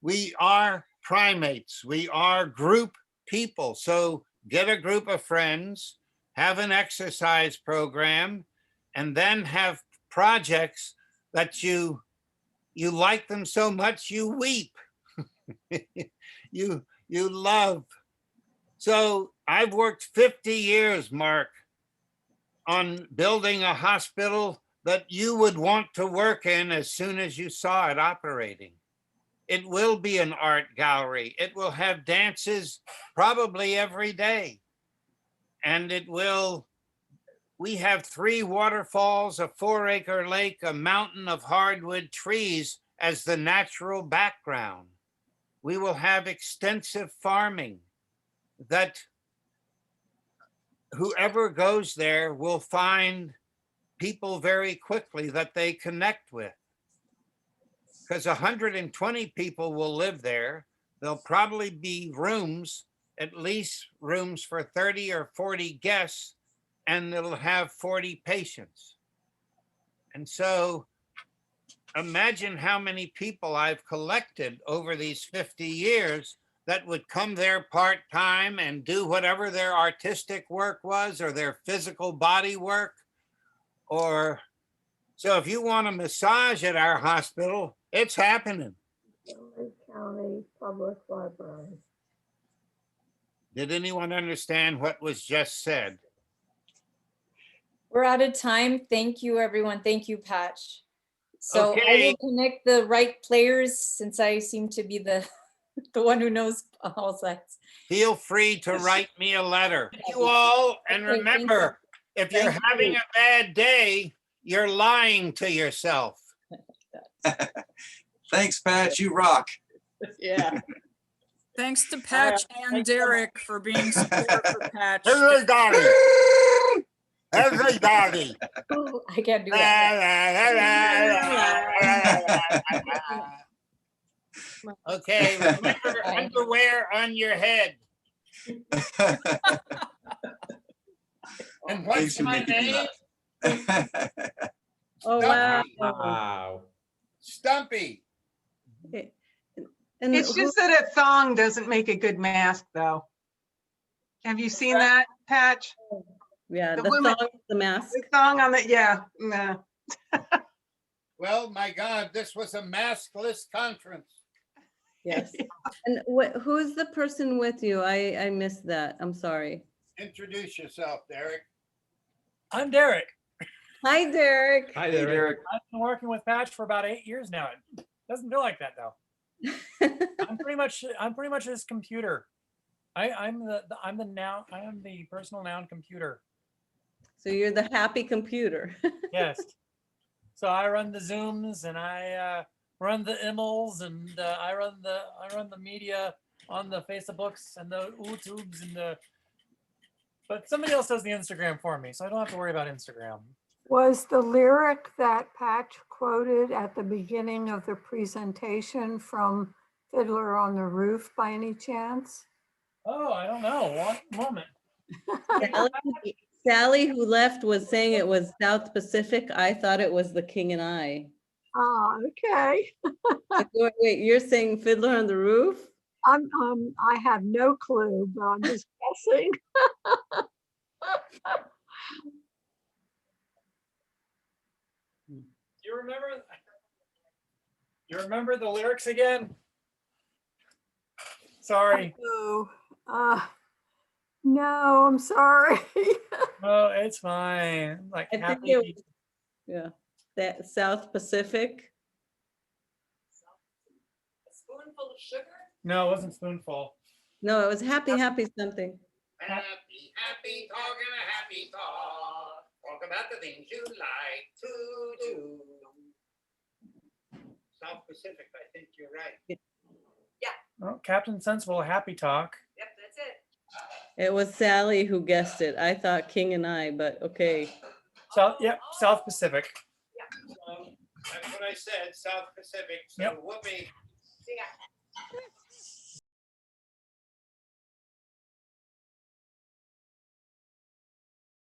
We are primates. We are group people. So get a group of friends, have an exercise program, and then have projects that you like them so much you weep. you love. So I've worked 50 years, Mark, on building a hospital that you would want to work in as soon as you saw it operating. It will be an art gallery. It will have dances probably every day. And we have 3 waterfalls, a 4-acre lake, a mountain of hardwood trees as the natural background. We will have extensive farming that whoever goes there will find people very quickly that they connect with. Because 120 people will live there. There'll probably be rooms, at least rooms for 30 or 40 guests, and it'll have 40 patients. And so imagine how many people I've collected over these 50 years that would come there part-time and do whatever their artistic work was or their physical body work. Or so if you want a massage at our hospital, it's happening. County Public Library. Did anyone understand what was just said? We're out of time. Thank you, everyone. Thank you, Patch. So I Okay. will connect the right players since I seem to be the one who knows all sides. Feel free to write me a letter. You all, and Okay, thank remember, if you're Thank having you. a bad day, you're lying to yourself. Thanks, Pat. You rock. Yeah. Thanks to Patch and Derek for being support for Patch. Everybody. Everybody. Oh, I can't do that. Okay, remember underwear on your head. And what's my name? Oh, wow. Wow. Stumpy. And It's just that a thong doesn't make a good mask, though. Have you seen that, Patch? yeah, the the women- thong, the mask. The thong on the, yeah, no. Well, my God, this was a maskless conference. Yes. And who's the person with you? I missed that. I'm sorry. Introduce yourself, Derek. I'm Derek. Hi, Derek. Hi, Derek. I've been working with Patch for about 8 years now. It doesn't feel like that though. I'm pretty much his computer. I am the personal noun computer. So you're the happy computer. Yes. So I run the Zooms and I run the emails and I run the media on the Facebooks and the YouTubes and but somebody else does the Instagram for me, so I don't have to worry about Instagram. Was the lyric that Patch quoted at the beginning of the presentation from Fiddler on the Roof by any chance? Oh, I don't know. One moment. Sally, who left, was saying it was South Pacific. I thought it was The King and I. Ah, okay. Wait, you're saying Fiddler on the Roof? I have no clue, but I'm just guessing. You remember the lyrics again? Sorry. Oh, no, I'm sorry. Oh, it's fine. Like I think happy. yeah, that South Pacific. A spoonful of sugar? No, it wasn't spoonful. No, it was happy something. Happy, happy, talking a happy talk. Talk about the things you like to do. South Pacific, I think you're right. Well, Captain Sensible, happy talk. Yep, that's it. It was Sally who guessed it. I thought King and I, but okay. South, yep, South Pacific. So that's what I said, South Pacific. So Yep. Whoopi, See ya.